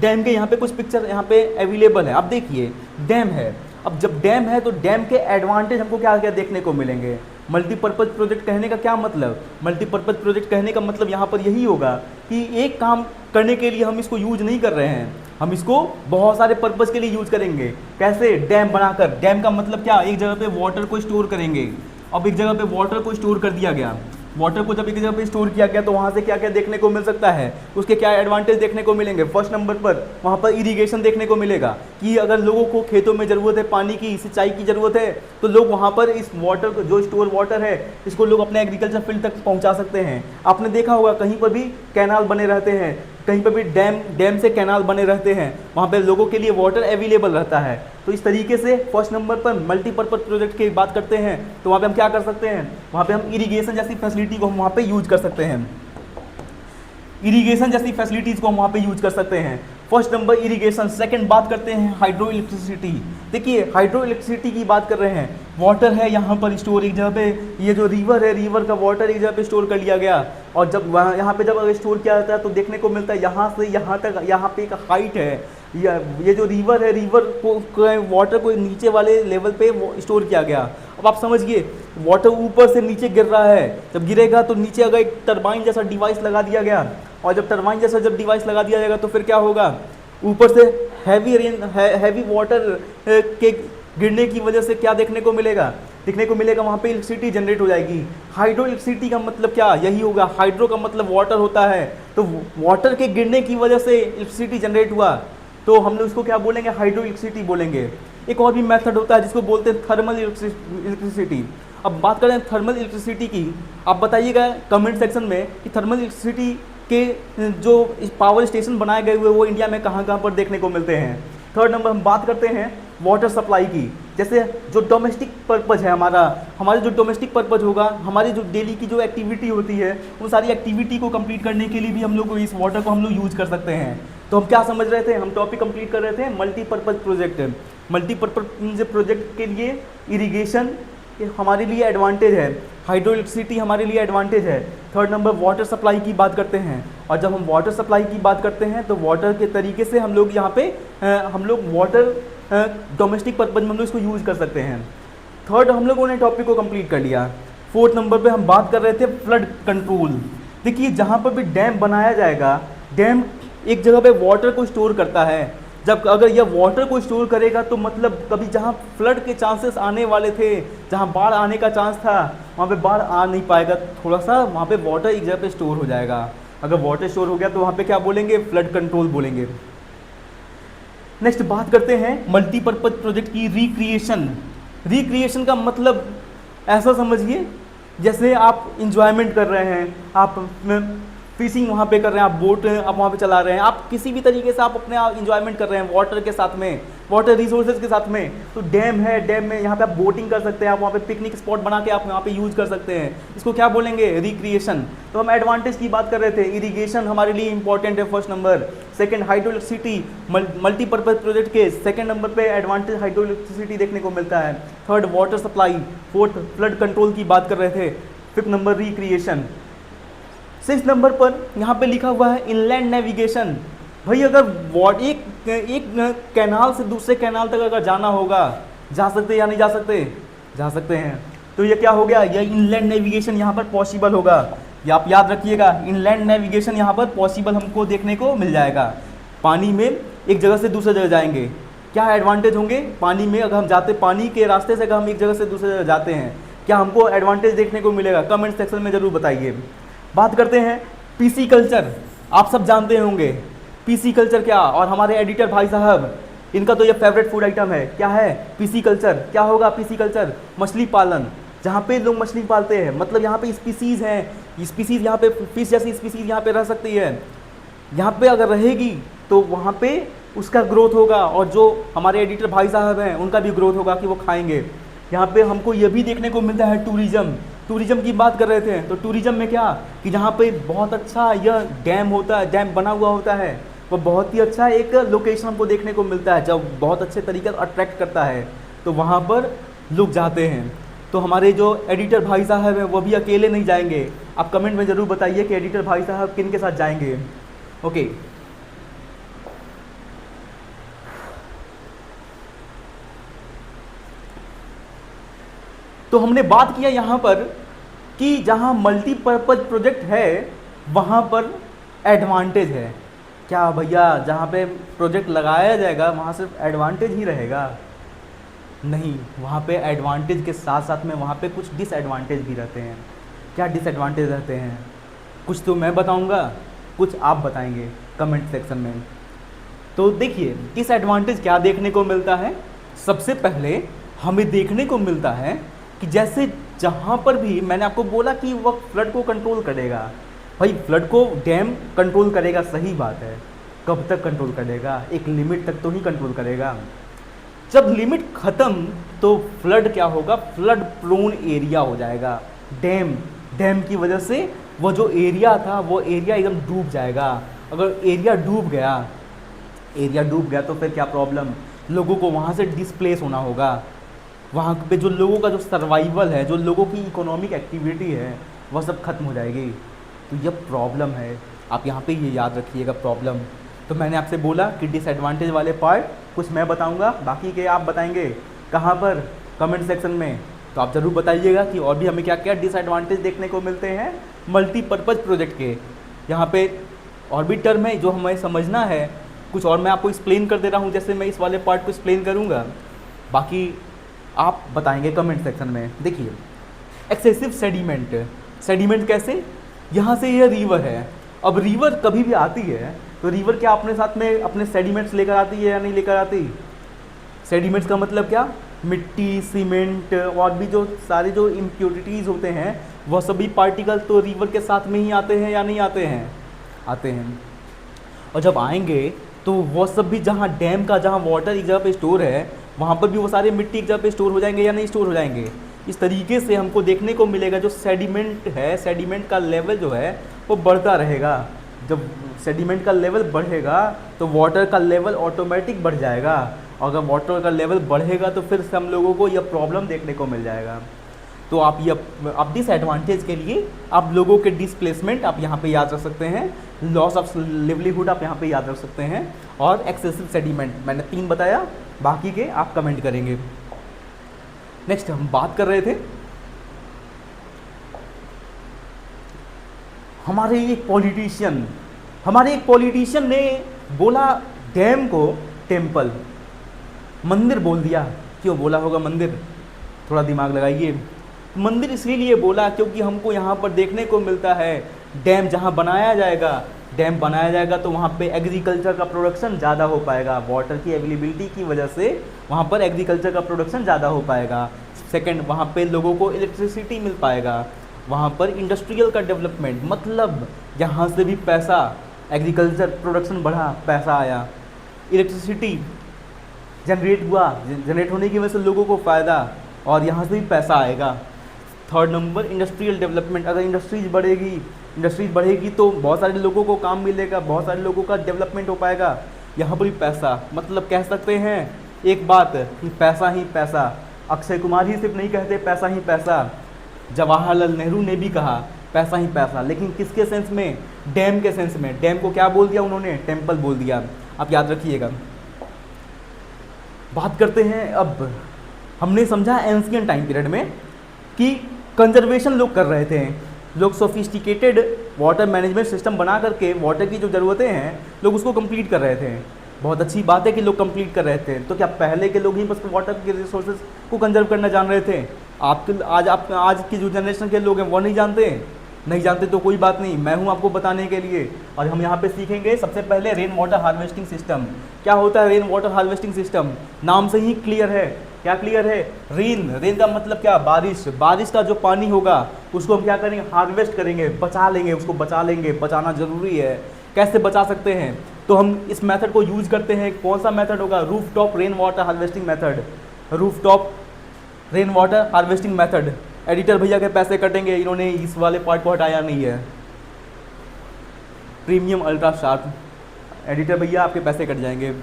डैम के यहाँ पे कुछ पिक्चर यहाँ पे अवेलेबल है, आप देखिए डैम है। अब जब डैम है तो डैम के एडवांटेज हमको क्या क्या देखने को मिलेंगे। मल्टीपर्पज प्रोजेक्ट कहने का क्या मतलब, मल्टीपर्पज प्रोजेक्ट कहने का मतलब यहाँ पर यही होगा कि एक काम करने के लिए हम इसको यूज नहीं कर रहे हैं, हम इसको बहुत सारे पर्पज़ के लिए यूज करेंगे। कैसे? डैम बनाकर। डैम का मतलब क्या, एक जगह पे वाटर को स्टोर करेंगे। अब एक जगह पे वाटर को स्टोर कर दिया गया, वाटर को जब एक जगह पे स्टोर किया गया तो वहाँ से क्या क्या देखने को मिल सकता है, उसके क्या एडवांटेज देखने को मिलेंगे। फर्स्ट नंबर पर वहाँ पर इरिगेशन देखने को मिलेगा कि अगर लोगों को खेतों में ज़रूरत है, पानी की, सिंचाई की ज़रूरत है, तो लोग वहाँ पर इस वाटर को, जो स्टोर वाटर है, इसको लोग अपने एग्रीकल्चर फील्ड तक पहुँचा सकते हैं। आपने देखा होगा कहीं पर भी कैनाल बने रहते हैं, कहीं पर भी डैम से कैनाल बने रहते हैं, वहाँ पे लोगों के लिए वाटर अवेलेबल रहता है। तो इस तरीके से फर्स्ट नंबर पर मल्टीपर्पज प्रोजेक्ट की बात करते हैं तो वहाँ पे हम क्या कर सकते हैं, वहाँ पे हम इरिगेशन जैसी फैसिलिटी को हम वहाँ पे यूज कर सकते हैं। इरिगेशन जैसी फैसिलिटीज़ को हम वहाँ पे यूज कर सकते हैं। First number irrigation. सेकंड बात करते हैं हाइड्रो इलेक्ट्रिसिटी। देखिए हाइड्रो इलेक्ट्रिसिटी की बात कर रहे हैं, वाटर है यहाँ पर स्टोर एक जगह पे, ये जो रिवर है, रिवर का वाटर एक जगह पे स्टोर कर लिया गया, और जब वहाँ यहाँ पे जब अगर स्टोर किया जाता है तो देखने को मिलता है यहाँ से यहाँ तक, यहाँ पे एक हाइट है, ये जो रिवर है, रिवर को वाटर को नीचे वाले लेवल पे स्टोर किया गया। अब आप समझिए वाटर ऊपर से नीचे गिर रहा है, जब गिरेगा तो नीचे अगर एक टरबाइन जैसा डिवाइस लगा दिया गया, और जब टरबाइन जैसा जब डिवाइस लगा दिया जाएगा तो फिर क्या होगा, ऊपर से हैवी वाटर के गिरने की वजह से क्या देखने को मिलेगा, वहाँ पे इलेक्ट्रिसिटी जनरेट हो जाएगी। हाइड्रो इलेक्ट्रिसिटी का मतलब क्या, यही होगा। हाइड्रो का मतलब वाटर होता है, तो वाटर के गिरने की वजह से इलेक्ट्रिसिटी जनरेट हुआ, तो हम लोग इसको क्या बोलेंगे, हाइड्रो इलेक्ट्रिसिटी बोलेंगे। एक और भी मेथड होता है जिसको बोलते हैं थर्मल इलेक्ट्रिसिटी। अब बात करें थर्मल इलेक्ट्रिसिटी की, आप बताइएगा कमेंट सेक्शन में कि थर्मल इलेक्ट्रिसिटी के जो पावर स्टेशन बनाए गए हुए वो इंडिया में कहाँ कहाँ पर देखने को मिलते हैं। थर्ड नंबर हम बात करते हैं वाटर सप्लाई की। जैसे जो डोमेस्टिक पर्पज़ है हमारे जो डोमेस्टिक पर्पज़ होगा, हमारी जो डेली की जो एक्टिविटी होती है, उन सारी एक्टिविटी को कंप्लीट करने के लिए भी हम लोग इस वाटर को हम लोग यूज़ कर सकते हैं। तो हम क्या समझ रहे थे, हम टॉपिक कंप्लीट कर रहे थे मल्टीपर्पज़ प्रोजेक्ट। मल्टीपर्पज़ प्रोजेक्ट के लिए इरिगेशन हमारे लिए एडवांटेज है, हाइड्रो इलेक्ट्रिसिटी हमारे लिए एडवांटेज है। थर्ड नंबर वाटर सप्लाई की बात करते हैं, और जब हम वाटर सप्लाई की बात करते हैं तो वाटर के तरीके से हम लोग यहाँ पे हम लोग वाटर डोमेस्टिक पर्पज में हम लोग इसको यूज़ कर सकते हैं। थर्ड हम लोगों ने टॉपिक को कंप्लीट कर लिया। फोर्थ नंबर पे हम बात कर रहे थे फ्लड कंट्रोल। देखिए जहाँ पर भी डैम बनाया जाएगा, डैम एक जगह पे वाटर को स्टोर करता है। जब अगर यह वाटर को स्टोर करेगा तो मतलब कभी जहाँ फ्लड के चांसेस आने वाले थे, जहाँ बाढ़ आने का चांस था, वहाँ पे बाढ़ आ नहीं पाएगा, थोड़ा सा वहाँ पे वाटर एक जगह पे स्टोर हो जाएगा। अगर वाटर स्टोर हो गया तो वहाँ पे क्या बोलेंगे, फ्लड कंट्रोल बोलेंगे। नेक्स्ट बात करते हैं मल्टीपर्पज प्रोजेक्ट की रिक्रिएशन। रिक्रिएशन का मतलब ऐसा समझिए जैसे आप इंजॉयमेंट कर रहे हैं, आप फिशिंग वहाँ पे कर रहे हैं, आप बोट आप वहाँ पे चला रहे हैं, आप किसी भी तरीके से आप अपने इंजॉयमेंट कर रहे हैं वाटर के साथ में, वाटर रिसोर्सेज के साथ में। तो डैम है, डैम में यहाँ पे आप बोटिंग कर सकते हैं, आप वहाँ पे पिकनिक स्पॉट बना के आप वहाँ पे यूज कर सकते हैं। इसको क्या बोलेंगे? रिक्रिएशन। तो हम एडवांटेज की बात कर रहे थे, इरीगेशन हमारे लिए इंपॉर्टेंट है first number. Second hydroelectricity, multipurpose project के सेकंड नंबर पे एडवांटेज हाइड्रोइलेक्ट्रिसिटी देखने को मिलता है। Third water supply, fourth flood control की बात कर रहे थे, fifth number recreation. Six number पर यहाँ पे लिखा हुआ है इनलैंड नेविगेशन। भाई अगर एक कैनाल से दूसरे कैनाल तक अगर जाना होगा, जा सकते हैं या नहीं जा सकते? जा सकते हैं। तो ये क्या हो गया? ये इनलैंड नेविगेशन यहाँ पर पॉसिबल होगा। ये आप याद रखिएगा, इनलैंड नेविगेशन यहाँ पर पॉसिबल हमको देखने को मिल जाएगा। पानी में एक जगह से दूसरे जगह जाएंगे, क्या एडवांटेज होंगे? पानी में अगर हम जाते, पानी के रास्ते से अगर हम एक जगह से दूसरे जगह जाते हैं, क्या हमको एडवांटेज देखने को मिलेगा? कमेंट सेक्शन में ज़रूर बताइए। बात करते हैं पीसी कल्चर। आप सब जानते होंगे पीसी कल्चर क्या, और हमारे एडिटर भाई साहब इनका तो ये फेवरेट फूड आइटम है। क्या है पीसी कल्चर? क्या होगा पीसी कल्चर? मछली पालन, जहाँ पे लोग मछली पालते हैं। मतलब यहाँ पे स्पीसीज़ हैं, स्पीसीज़ यहाँ पे फिश जैसी स्पीसीज़ यहाँ पे रह सकती है। यहाँ पे अगर रहेगी तो वहाँ पे उसका ग्रोथ होगा, और जो हमारे एडिटर भाई साहब हैं उनका भी ग्रोथ होगा कि वो खाएंगे। यहाँ पे हमको ये भी देखने को मिलता है टूरिज्म। टूरिज्म की बात कर रहे थे, तो टूरिज्म में क्या कि जहाँ पे बहुत अच्छा यह डैम होता है, डैम बना हुआ होता है, वो बहुत ही अच्छा एक लोकेशन हमको देखने को मिलता है, जब बहुत अच्छे तरीके से अट्रैक्ट करता है, तो वहाँ पर लोग जाते हैं। तो हमारे जो एडिटर भाई साहब हैं वो भी अकेले नहीं जाएंगे। आप कमेंट में ज़रूर बताइए कि एडिटर भाई साहब किन के साथ जाएंगे। ओके, तो हमने बात किया यहाँ पर कि जहाँ मल्टीपर्पज प्रोजेक्ट है वहाँ पर एडवांटेज है। क्या भैया जहाँ पे प्रोजेक्ट लगाया जाएगा वहाँ सिर्फ एडवांटेज ही रहेगा? नहीं, वहाँ पे एडवांटेज के साथ साथ में वहाँ पे कुछ डिसएडवांटेज भी रहते हैं। क्या डिसएडवांटेज रहते हैं? कुछ तो मैं बताऊँगा, कुछ आप बताएंगे कमेंट सेक्शन में। तो देखिए डिसएडवांटेज क्या देखने को मिलता है। सबसे पहले हमें देखने को मिलता है कि जैसे जहाँ पर भी मैंने आपको बोला कि वह फ्लड को कंट्रोल करेगा, भाई फ्लड को डैम कंट्रोल करेगा, सही बात है। कब तक कंट्रोल करेगा? एक लिमिट तक तो ही कंट्रोल करेगा। जब लिमिट ख़त्म तो फ्लड क्या होगा? फ्लड प्रोन एरिया हो जाएगा। डैम की वजह से वो जो एरिया था वो एरिया एकदम डूब जाएगा। अगर एरिया डूब गया तो फिर क्या प्रॉब्लम? लोगों को वहाँ से डिस्प्लेस होना होगा। वहाँ पे जो लोगों का जो सर्वाइवल है, जो लोगों की इकोनॉमिक एक्टिविटी है, वह सब खत्म हो जाएगी। तो यह प्रॉब्लम है, आप यहाँ पे ये याद रखिएगा प्रॉब्लम। तो मैंने आपसे बोला कि डिसएडवांटेज वाले पार्ट कुछ मैं बताऊँगा, बाकी के आप बताएंगे कहाँ पर? कमेंट सेक्शन में। तो आप ज़रूर बताइएगा कि और भी हमें क्या क्या डिसएडवांटेज देखने को मिलते हैं मल्टीपर्पज़ प्रोजेक्ट के। यहाँ पे और भी टर्म है जो हमें समझना है, कुछ और मैं आपको एक्सप्लेन कर दे रहा हूँ, जैसे मैं इस वाले पार्ट को एक्सप्लेन करूँगा, बाकी आप बताएंगे कमेंट सेक्शन में। देखिए एक्सेसिव सेडिमेंट कैसे? यहाँ से यह रिवर है, अब रिवर कभी भी आती है तो रिवर क्या अपने साथ में अपने सेडिमेंट्स लेकर आती है या नहीं लेकर आती? सेडिमेंट्स का मतलब क्या? मिट्टी, सीमेंट और भी जो सारे जो इम्प्योरिटीज़ होते हैं वह सभी पार्टिकल तो रिवर के साथ में ही आते हैं या नहीं आते हैं? आते हैं। और जब आएंगे तो वो सब भी जहाँ डैम का जहाँ वाटर एक जगह पे स्टोर है, वहाँ पर भी वो सारे मिट्टी एक जगह पे स्टोर हो जाएंगे या नहीं स्टोर हो जाएंगे? इस तरीके से हमको देखने को मिलेगा जो सेडिमेंट है, सेडिमेंट का लेवल जो है वो बढ़ता रहेगा। जब सेडिमेंट का लेवल बढ़ेगा तो वाटर का लेवल ऑटोमेटिक बढ़ जाएगा, और अगर वाटर का लेवल बढ़ेगा तो फिर हम लोगों को यह प्रॉब्लम देखने को मिल जाएगा। तो आप डिसएडवांटेज के लिए आप लोगों के डिस्प्लेसमेंट आप यहाँ पे याद रख सकते हैं, लॉस ऑफ लिवलीहुड आप यहाँ पे याद रख सकते हैं, और एक्सेसिव सेडिमेंट मैंने 3 बताया, बाकी के आप कमेंट करेंगे। नेक्स्ट हम बात कर रहे थे हमारे एक पॉलिटिशियन ने बोला डैम को टेम्पल, मंदिर बोल दिया। क्यों बोला होगा मंदिर? थोड़ा दिमाग लगाइए। मंदिर इसलिए बोला क्योंकि हमको यहाँ पर देखने को मिलता है डैम जहाँ बनाया जाएगा डैम बनाया जाएगा तो वहाँ पे एग्रीकल्चर का प्रोडक्शन ज़्यादा हो पाएगा, वाटर की अवेलेबिलिटी की वजह से वहाँ पर एग्रीकल्चर का प्रोडक्शन ज़्यादा हो पाएगा। सेकंड, वहाँ पे लोगों को इलेक्ट्रिसिटी मिल पाएगा, वहाँ पर इंडस्ट्रियल का डेवलपमेंट, मतलब यहाँ से भी पैसा, एग्रीकल्चर प्रोडक्शन बढ़ा, पैसा आया, इलेक्ट्रिसिटी जनरेट हुआ, जनरेट होने की वजह से लोगों को फ़ायदा और यहाँ से भी पैसा आएगा। थर्ड नंबर, इंडस्ट्रियल डेवलपमेंट, अगर इंडस्ट्रीज बढ़ेगी तो बहुत सारे लोगों को काम मिलेगा, बहुत सारे लोगों का डेवलपमेंट हो पाएगा, यहाँ पर भी पैसा, मतलब कह सकते हैं एक बात कि पैसा ही पैसा। अक्षय कुमार ही सिर्फ नहीं कहते पैसा ही पैसा, जवाहरलाल नेहरू ने भी कहा पैसा ही पैसा, लेकिन किसके सेंस में? डैम के सेंस में। डैम को क्या बोल दिया उन्होंने? टेम्पल बोल दिया। आप याद रखिएगा। बात करते हैं, अब हमने समझा एंशियंट टाइम पीरियड में कि कंजर्वेशन लोग कर रहे थे, लोग सोफिस्टिकेटेड वाटर मैनेजमेंट सिस्टम बना करके वाटर की जो ज़रूरतें हैं लोग उसको कंप्लीट कर रहे थे। बहुत अच्छी बात है कि लोग कंप्लीट कर रहे थे, तो क्या पहले के लोग ही बस वाटर के रिसोर्सेज को कंजर्व करना जान रहे थे? आज की जो जनरेशन के लोग हैं वो नहीं जानते तो कोई बात नहीं, मैं हूं आपको बताने के लिए। और हम यहाँ पे सीखेंगे सबसे पहले रेन वाटर हार्वेस्टिंग सिस्टम। क्या होता है रेन वाटर हार्वेस्टिंग सिस्टम? नाम से ही क्लियर है। क्या क्लियर है? रेन का मतलब क्या? बारिश का जो पानी होगा उसको हम क्या करेंगे? हार्वेस्ट करेंगे, बचा लेंगे, उसको बचा लेंगे। बचाना जरूरी है। कैसे बचा सकते हैं? तो हम इस मेथड को यूज करते हैं। कौन सा मेथड होगा? Roof top rain water harvesting method. Roof top rain water harvesting method. Editor भैया के पैसे कटेंगे, इन्होंने इस वाले पार्ट को हटाया नहीं है। प्रीमियम अल्ट्रा शार्प, एडिटर भैया आपके पैसे कट जाएंगे।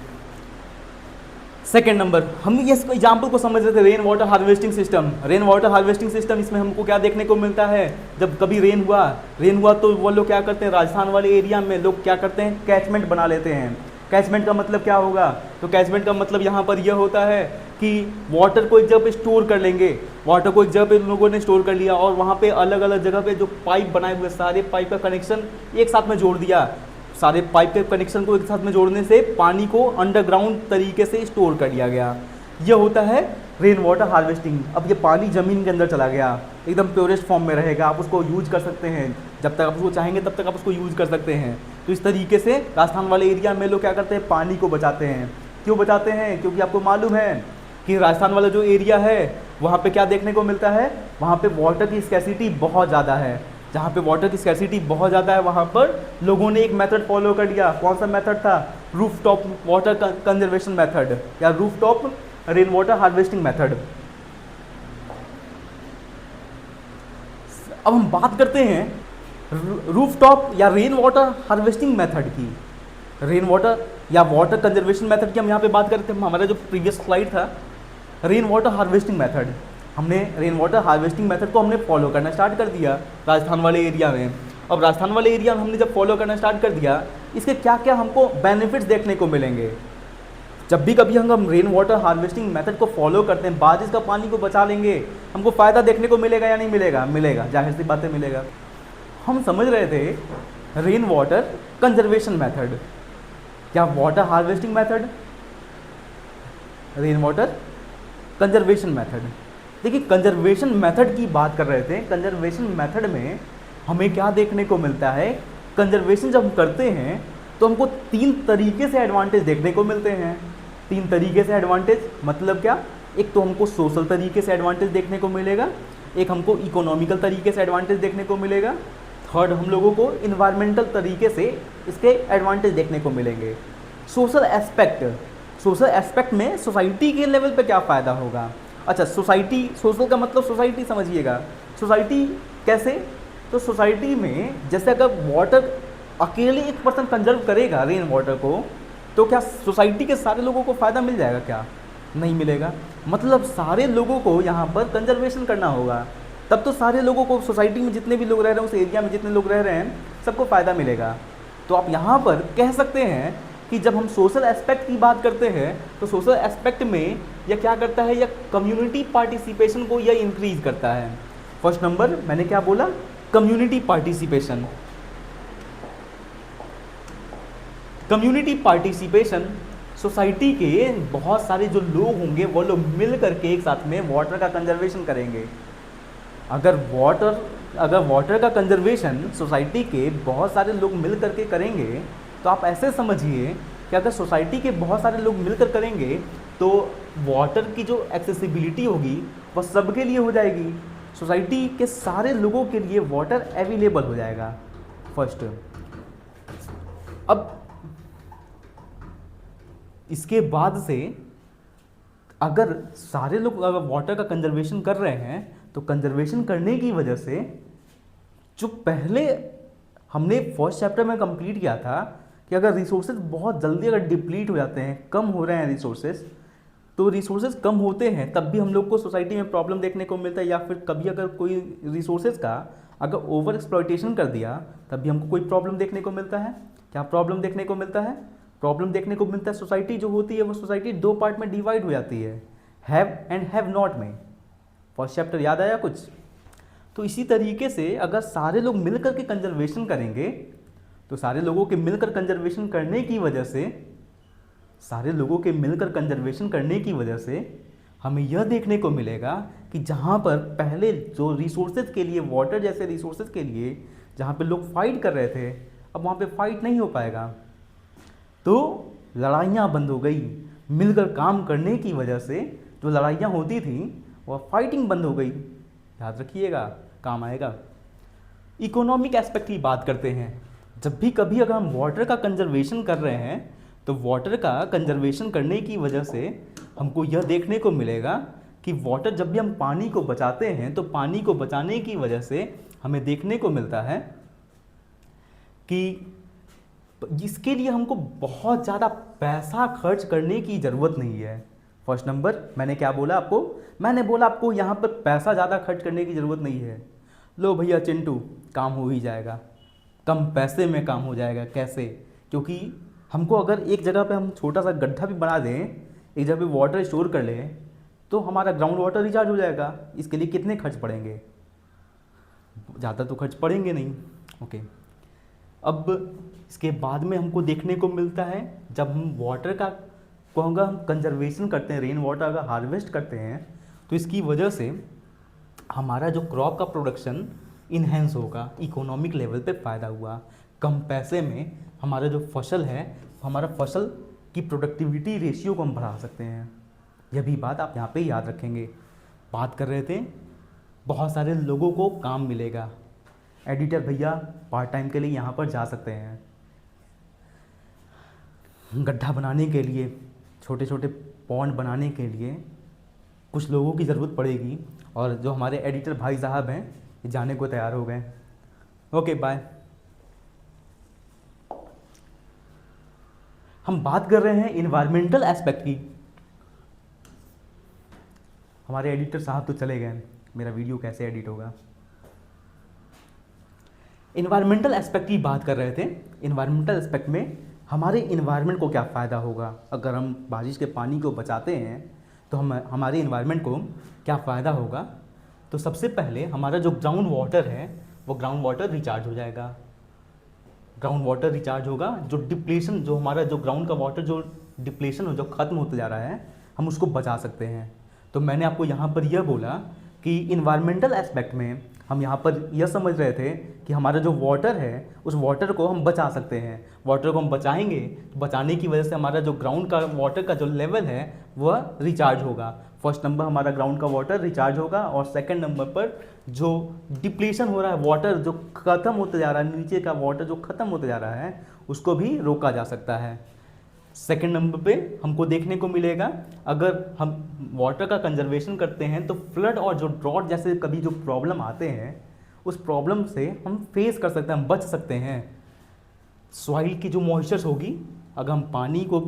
सेकेंड नंबर, हम ये एग्जाम्पल को समझ रहे थे, rain water harvesting system. Rain water harvesting system, इसमें हमको क्या देखने को मिलता है? जब कभी रेन हुआ तो वो लोग क्या करते हैं? राजस्थान वाले एरिया में लोग क्या करते हैं? कैचमेंट बना लेते हैं। कैचमेंट का मतलब क्या होगा? तो कैचमेंट का मतलब यहाँ पर यह होता है कि वाटर को एक जगह पे स्टोर कर लेंगे। वाटर को एक जगह पे लोगों ने स्टोर कर लिया और वहाँ पे अलग अलग जगह पे जो पाइप बनाए हुए, सारे पाइप का कनेक्शन एक साथ में जोड़ दिया। सारे पाइप के कनेक्शन को एक साथ में जोड़ने से पानी को अंडरग्राउंड तरीके से स्टोर कर लिया गया। यह होता है रेन वाटर हार्वेस्टिंग। अब ये पानी ज़मीन के अंदर चला गया, एकदम प्योरेस्ट फॉर्म में रहेगा, आप उसको यूज कर सकते हैं। जब तक आप उसको चाहेंगे तब तक आप उसको यूज कर सकते हैं। तो इस तरीके से राजस्थान वाले एरिया में लोग क्या करते हैं? पानी को बचाते हैं। क्यों बचाते हैं? क्योंकि आपको मालूम है कि राजस्थान वाला जो एरिया है वहाँ पे क्या देखने को मिलता है? वहाँ पे वाटर की स्कैर्सिटी बहुत ज़्यादा है। जहाँ पे वाटर की स्कैर्सिटी बहुत ज़्यादा है वहाँ पर लोगों ने एक मेथड फॉलो कर लिया। कौन सा मेथड था? Roof top water conservation method या roof top rain water harvesting method. अब हम बात करते हैं रूफ टॉप या रेन वाटर हार्वेस्टिंग मेथड की। रेन वाटर या वाटर कंजर्वेशन मेथड की हम यहाँ पे बात करते हैं। हमारा जो प्रीवियस स्लाइड था रेन वाटर हार्वेस्टिंग मेथड, हमने रेन वाटर हार्वेस्टिंग मेथड को हमने फॉलो करना स्टार्ट कर दिया राजस्थान वाले एरिया में। अब राजस्थान वाले एरिया में हमने जब फॉलो करना स्टार्ट कर दिया, इसके क्या क्या हमको बेनिफिट्स देखने को मिलेंगे? जब भी कभी हम रेन वाटर हार्वेस्टिंग मेथड को फॉलो करते हैं, बारिश का पानी को बचा लेंगे, हमको फ़ायदा देखने को मिलेगा या नहीं मिलेगा? मिलेगा, जाहिर सी बातें मिलेगा। हम समझ रहे थे रेन वाटर कंजर्वेशन मेथड या water harvesting method, rain water conservation method. देखिए, कंजर्वेशन मेथड की बात कर रहे थे। कंजर्वेशन मेथड में हमें क्या देखने को मिलता है? कंजर्वेशन जब हम करते हैं तो हमको 3 तरीके से एडवांटेज देखने को मिलते हैं। 3 तरीके से एडवांटेज मतलब क्या? एक तो हमको सोशल तरीके से एडवांटेज देखने को मिलेगा, एक हमको इकोनॉमिकल तरीके से एडवांटेज देखने को मिलेगा, थर्ड हम लोगों को इन्वायरमेंटल तरीके से इसके एडवांटेज देखने को मिलेंगे। सोशल एस्पेक्ट में सोसाइटी के लेवल पे क्या फ़ायदा होगा? अच्छा, सोशल का मतलब सोसाइटी समझिएगा। सोसाइटी कैसे? तो सोसाइटी में जैसे अगर वाटर अकेले एक पर्सन कंजर्व करेगा रेन वाटर को, तो क्या सोसाइटी के सारे लोगों को फ़ायदा मिल जाएगा? क्या नहीं मिलेगा। मतलब सारे लोगों को यहाँ पर कंजर्वेशन करना होगा, तब तो सारे लोगों को, सोसाइटी में जितने भी लोग रह रहे हैं, उस एरिया में जितने लोग रह रहे हैं, सबको फ़ायदा मिलेगा। तो आप यहाँ पर कह सकते हैं कि जब हम सोशल एस्पेक्ट की बात करते हैं तो सोशल एस्पेक्ट में यह क्या करता है? यह कम्युनिटी पार्टिसिपेशन को यह इंक्रीज करता है। फर्स्ट नंबर मैंने क्या बोला? Community participation. Community participation, society के बहुत सारे जो लोग होंगे वो लोग मिल करके एक साथ में वाटर का कंजर्वेशन करेंगे। अगर वाटर अगर वाटर का कंजर्वेशन सोसाइटी के बहुत सारे लोग मिल करके करेंगे, तो आप ऐसे समझिए कि अगर सोसाइटी के बहुत सारे लोग मिलकर करेंगे तो वाटर की जो एक्सेसिबिलिटी होगी वह सबके लिए हो जाएगी। सोसाइटी के सारे लोगों के लिए वाटर अवेलेबल हो जाएगा फर्स्ट। अब इसके बाद से अगर सारे लोग अगर वाटर का कंजर्वेशन कर रहे हैं तो कंजर्वेशन करने की वजह से जो पहले हमने फर्स्ट चैप्टर में कंप्लीट किया था कि अगर रिसोर्सेज बहुत जल्दी अगर डिप्लीट हो जाते हैं, कम हो रहे हैं रिसोर्सेज, तो रिसोर्सेज कम होते हैं तब भी हम लोग को सोसाइटी में प्रॉब्लम देखने को मिलता है, या फिर कभी अगर कोई रिसोर्सेज का अगर ओवर एक्सप्लॉयटेशन कर दिया तब भी हमको कोई प्रॉब्लम देखने को मिलता है। क्या प्रॉब्लम देखने को मिलता है? प्रॉब्लम देखने को मिलता है सोसाइटी जो होती है वो सोसाइटी दो पार्ट में डिवाइड हो जाती है, हैव एंड हैव नॉट में। फर्स्ट चैप्टर याद आया कुछ? तो इसी तरीके से अगर सारे लोग मिलकर के कंजर्वेशन करेंगे तो सारे लोगों के मिलकर कंजर्वेशन करने की वजह से हमें यह देखने को मिलेगा कि जहाँ पर पहले जो रिसोर्सेज के लिए, वाटर जैसे रिसोर्सेज के लिए जहाँ पे लोग फाइट कर रहे थे, अब वहाँ पे फाइट नहीं हो पाएगा। तो लड़ाइयाँ बंद हो गई, मिलकर काम करने की वजह से जो लड़ाइयाँ होती थी वह फाइटिंग बंद हो गई। याद रखिएगा, काम आएगा। इकोनॉमिक एस्पेक्ट की बात करते हैं। जब भी कभी अगर हम वाटर का कंजर्वेशन कर रहे हैं तो वाटर का कंजर्वेशन करने की वजह से हमको यह देखने को मिलेगा कि वाटर, जब भी हम पानी को बचाते हैं तो पानी को बचाने की वजह से हमें देखने को मिलता है कि इसके लिए हमको बहुत ज़्यादा पैसा खर्च करने की ज़रूरत नहीं है। फर्स्ट नंबर मैंने क्या बोला आपको? मैंने बोला आपको यहाँ पर पैसा ज़्यादा खर्च करने की ज़रूरत नहीं है। लो भैया चिंटू, काम हो ही जाएगा, कम पैसे में काम हो जाएगा। कैसे? क्योंकि हमको अगर एक जगह पे हम छोटा सा गड्ढा भी बना दें, एक जगह पे वाटर स्टोर कर लें, तो हमारा ग्राउंड वाटर रिचार्ज हो जाएगा। इसके लिए कितने खर्च पड़ेंगे? ज़्यादा तो खर्च पड़ेंगे नहीं। ओके, अब इसके बाद में हमको देखने को मिलता है जब हम वाटर का कहूँगा हम कंजर्वेशन करते हैं, रेन वाटर अगर हार्वेस्ट करते हैं तो इसकी वजह से हमारा जो क्रॉप का प्रोडक्शन इन्हेंस होगा, इकोनॉमिक लेवल पे फ़ायदा हुआ। कम पैसे में हमारा जो फसल है, हमारा फसल की प्रोडक्टिविटी रेशियो को हम बढ़ा सकते हैं। यह भी बात आप यहाँ पे याद रखेंगे। बात कर रहे थे बहुत सारे लोगों को काम मिलेगा। एडिटर भैया पार्ट टाइम के लिए यहाँ पर जा सकते हैं। गड्ढा बनाने के लिए, छोटे छोटे पॉन्ड बनाने के लिए कुछ लोगों की ज़रूरत पड़ेगी, और जो हमारे एडिटर भाई साहब हैं ये जाने को तैयार हो गए। Okay bye. हम बात कर रहे हैं इन्वायरमेंटल एस्पेक्ट की। हमारे एडिटर साहब तो चले गए, मेरा वीडियो कैसे एडिट होगा। इन्वायरमेंटल एस्पेक्ट की बात कर रहे थे। इन्वायरमेंटल एस्पेक्ट में हमारे इन्वायरमेंट को क्या फ़ायदा होगा अगर हम बारिश के पानी को बचाते हैं, तो हमारे इन्वायरमेंट को क्या फ़ायदा होगा। तो सबसे पहले हमारा जो ग्राउंड वाटर है वो ग्राउंड वाटर रिचार्ज हो जाएगा। ग्राउंड वाटर रिचार्ज होगा, जो डिप्लेशन, जो हमारा जो ग्राउंड का वाटर जो डिप्लेशन हो, जो ख़त्म होते जा रहा है, हम उसको बचा सकते हैं। तो मैंने आपको यहाँ पर यह बोला कि इन्वायरमेंटल एस्पेक्ट में हम यहाँ पर यह समझ रहे थे कि हमारा जो वाटर है उस वाटर को हम बचा सकते हैं। वाटर को हम बचाएंगे तो बचाने की वजह से हमारा जो ग्राउंड का वाटर का जो लेवल है वह रिचार्ज होगा। फर्स्ट नंबर हमारा ग्राउंड का वाटर रिचार्ज होगा, और सेकंड नंबर पर जो डिप्लीशन हो रहा है, वाटर जो ख़त्म होते जा रहा है, नीचे का वाटर जो ख़त्म होते जा रहा है, उसको भी रोका जा सकता है। सेकंड नंबर पे हमको देखने को मिलेगा अगर हम वाटर का कंजर्वेशन करते हैं तो फ्लड और जो ड्रॉट जैसे कभी जो प्रॉब्लम आते हैं उस प्रॉब्लम से हम फेस कर सकते हैं, हम बच सकते हैं। सॉइल की जो मॉइस्चर्स होगी, अगर हम पानी को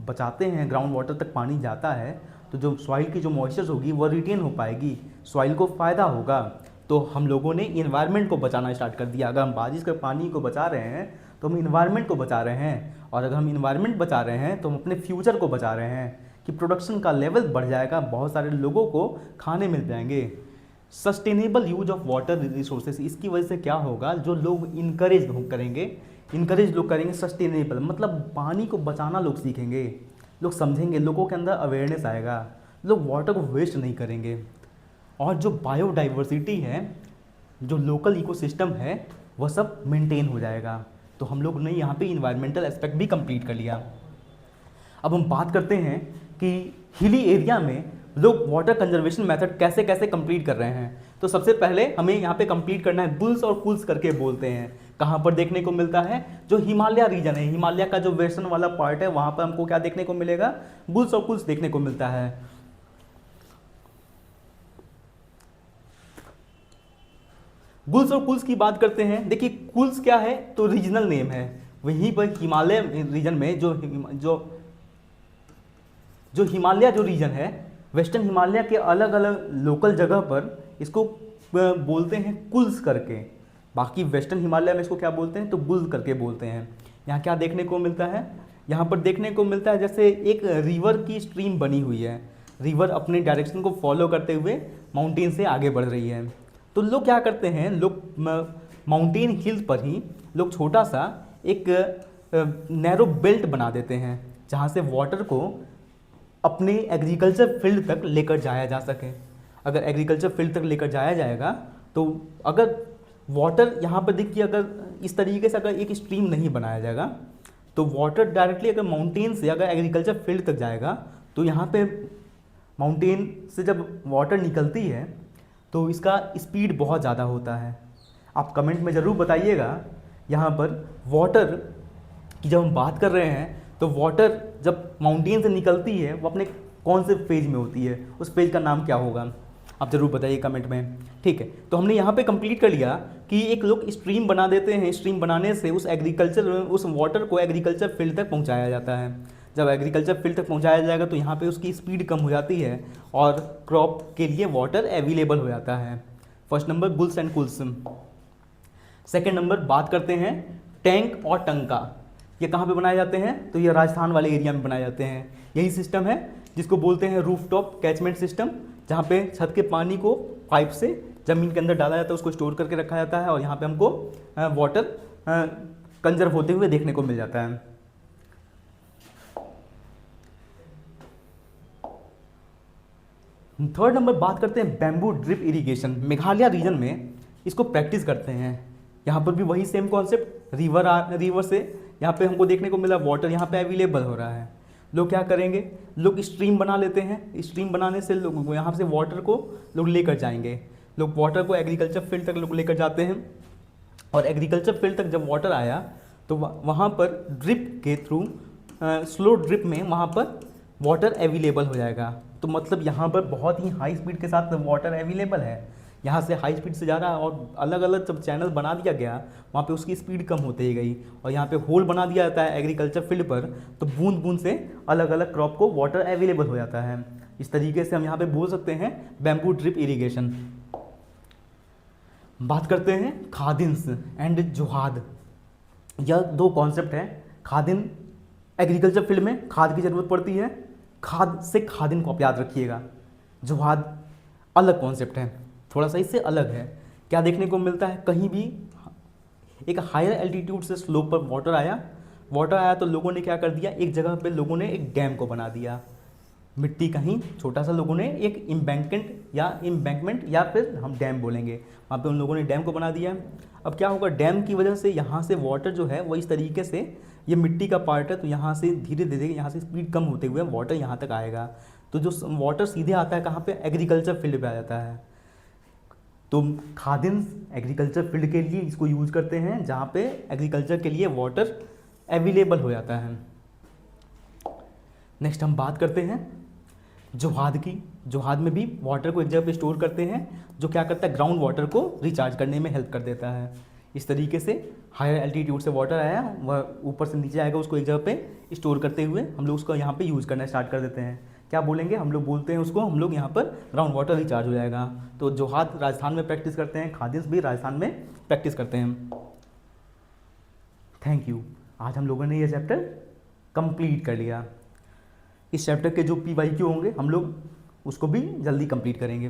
बचाते हैं, ग्राउंड वाटर तक पानी जाता है, तो जो सॉइल की जो मॉइस्चर्स होगी वह रिटेन हो पाएगी, सॉइल को फ़ायदा होगा। तो हम लोगों ने इन्वायरमेंट को बचाना स्टार्ट कर दिया। अगर हम बारिश के पानी को बचा रहे हैं तो हम इन्वायरमेंट को बचा रहे हैं, और अगर हम इन्वायरमेंट बचा रहे हैं तो हम अपने फ्यूचर को बचा रहे हैं कि प्रोडक्शन का लेवल बढ़ जाएगा, बहुत सारे लोगों को खाने मिल जाएंगे। Sustainable use of water resources, इसकी वजह से क्या होगा, जो लोग इनकरेज लोग करेंगे सस्टेनेबल, मतलब पानी को बचाना लोग सीखेंगे, लोग समझेंगे, लोगों के अंदर अवेयरनेस आएगा, लोग वाटर को वेस्ट नहीं करेंगे। और जो बायोडाइवर्सिटी है, जो लोकल इकोसिस्टम है वह सब मेंटेन हो जाएगा। तो हम लोग ने यहाँ पे इन्वायरमेंटल एस्पेक्ट भी कंप्लीट कर लिया। अब हम बात करते हैं कि हिली एरिया में लोग वाटर कंजर्वेशन मेथड कैसे कैसे कंप्लीट कर रहे हैं। तो सबसे पहले हमें यहाँ पे कंप्लीट करना है, बुल्स और कुल्स करके बोलते हैं। कहाँ पर देखने को मिलता है? जो हिमालय रीजन है, हिमालय का जो वेस्टर्न वाला पार्ट है, वहाँ पर हमको क्या देखने को मिलेगा? बुल्स और कुल्स देखने को मिलता है। बुल्स और कुल्स की बात करते हैं। देखिए कुल्स क्या है? तो रीजनल नेम है। वहीं पर हिमालय रीजन में जो हिमालय जो रीजन है, वेस्टर्न हिमालय के अलग अलग लोकल जगह पर इसको बोलते हैं कुल्स करके। बाकी वेस्टर्न हिमालय में इसको क्या बोलते हैं? तो बुल्स करके बोलते हैं। यहाँ क्या देखने को मिलता है? यहाँ पर देखने को मिलता है जैसे एक रिवर की स्ट्रीम बनी हुई है, रिवर अपने डायरेक्शन को फॉलो करते हुए माउंटेन से आगे बढ़ रही है। तो लोग क्या करते हैं, लोग माउंटेन हिल्स पर ही लोग छोटा सा एक नैरो बेल्ट बना देते हैं, जहाँ से वाटर को अपने एग्रीकल्चर फील्ड तक लेकर जाया जा सके। अगर एग्रीकल्चर फील्ड तक लेकर जाया जाएगा तो अगर वाटर यहाँ पर देखिए, अगर इस तरीके से अगर एक स्ट्रीम नहीं बनाया जाएगा तो वाटर डायरेक्टली अगर माउंटेन से अगर एग्रीकल्चर फील्ड तक जाएगा तो यहाँ पे माउंटेन से जब वाटर निकलती है तो इसका स्पीड बहुत ज़्यादा होता है। आप कमेंट में ज़रूर बताइएगा। यहाँ पर वाटर की जब हम बात कर रहे हैं तो वाटर जब माउंटेन से निकलती है वो अपने कौन से फेज में होती है, उस फेज का नाम क्या होगा? आप ज़रूर बताइए कमेंट में। ठीक है, तो हमने यहाँ पे कंप्लीट कर लिया कि एक लोग स्ट्रीम बना देते हैं। स्ट्रीम बनाने से उस वाटर को एग्रीकल्चर फील्ड तक पहुँचाया जाता है। जब एग्रीकल्चर फील्ड तक पहुँचाया जाएगा तो यहाँ पे उसकी स्पीड कम हो जाती है और क्रॉप के लिए वाटर अवेलेबल हो जाता है। First number bulls and cows. Second number बात करते हैं टैंक और टंका। ये कहाँ पे बनाए जाते हैं? तो ये राजस्थान वाले एरिया में बनाए जाते हैं। यही सिस्टम है जिसको बोलते हैं रूफटॉप कैचमेंट सिस्टम, जहाँ पे छत के पानी को पाइप से ज़मीन के अंदर डाला जाता है, उसको स्टोर करके रखा जाता है और यहाँ पे हमको वाटर कंजर्व होते हुए देखने को मिल जाता है। थर्ड नंबर बात करते हैं bamboo drip irrigation. Meghalaya region में इसको प्रैक्टिस करते हैं। यहाँ पर भी वही सेम कॉन्सेप्ट, रिवर से यहाँ पे हमको देखने को मिला वाटर यहाँ पे अवेलेबल हो रहा है। लोग क्या करेंगे, लोग स्ट्रीम बना लेते हैं। स्ट्रीम बनाने से लोग यहाँ से वाटर को लोग लेकर जाएंगे। लोग वाटर को एग्रीकल्चर फील्ड तक लोग लेकर जाते हैं और एग्रीकल्चर फील्ड तक जब वाटर आया तो वहाँ पर ड्रिप के थ्रू स्लो ड्रिप में वहाँ पर वाटर अवेलेबल हो जाएगा। तो मतलब यहाँ पर बहुत ही हाई स्पीड के साथ वाटर अवेलेबल है। यहाँ से हाई स्पीड से जा रहा है और अलग अलग जब चैनल बना दिया गया वहाँ पे उसकी स्पीड कम होते ही गई और यहाँ पे होल बना दिया जाता है एग्रीकल्चर फील्ड पर, तो बूंद बूंद से अलग अलग क्रॉप को वाटर अवेलेबल हो जाता है। इस तरीके से हम यहाँ पे बोल सकते हैं बैम्बू ड्रिप इरिगेशन। बात करते हैं खादिन्स एंड जोहाद। यह दो कॉन्सेप्ट हैं। खादिन, एग्रीकल्चर फील्ड में खाद की ज़रूरत पड़ती है, खाद से खादिन को आप याद रखिएगा। जोहाद अलग कॉन्सेप्ट है, थोड़ा सा इससे अलग है। क्या देखने को मिलता है, कहीं भी एक हायर एल्टीट्यूड से स्लोप पर वाटर आया तो लोगों ने क्या कर दिया, एक जगह पे लोगों ने एक डैम को बना दिया। मिट्टी कहीं छोटा सा लोगों ने एक इम्बैंकमेंट या फिर हम डैम बोलेंगे, वहाँ पे उन लोगों ने डैम को बना दिया। अब क्या होगा, डैम की वजह से यहाँ से वाटर जो है वो इस तरीके से, ये मिट्टी का पार्ट है तो यहाँ से धीरे धीरे यहाँ से स्पीड कम होते हुए वाटर यहाँ तक आएगा। तो जो वाटर सीधे आता है कहाँ पे, एग्रीकल्चर फील्ड पे आ जाता है। तो खादिन्स एग्रीकल्चर फील्ड के लिए इसको यूज़ करते हैं जहाँ पे एग्रीकल्चर के लिए वाटर अवेलेबल हो जाता है। नेक्स्ट हम बात करते हैं जोहाद की। जोहाद में भी वाटर को एक जगह पे स्टोर करते हैं, जो क्या करता है, ग्राउंड वाटर को रिचार्ज करने में हेल्प कर देता है। इस तरीके से हायर एल्टीट्यूड से वाटर आया, वह ऊपर से नीचे आएगा, उसको एक जगह पे स्टोर करते हुए हम लोग उसको यहाँ पे यूज़ करना स्टार्ट कर देते हैं। क्या बोलेंगे, हम लोग बोलते हैं उसको, हम लोग यहाँ पर ग्राउंड वाटर रिचार्ज हो जाएगा। तो जोहाद राजस्थान में प्रैक्टिस करते हैं, खादिन्स भी राजस्थान में प्रैक्टिस करते हैं। Thank you. आज हम लोगों ने ये चैप्टर कंप्लीट कर लिया। इस चैप्टर के जो PYQ होंगे हम लोग उसको भी जल्दी कंप्लीट करेंगे।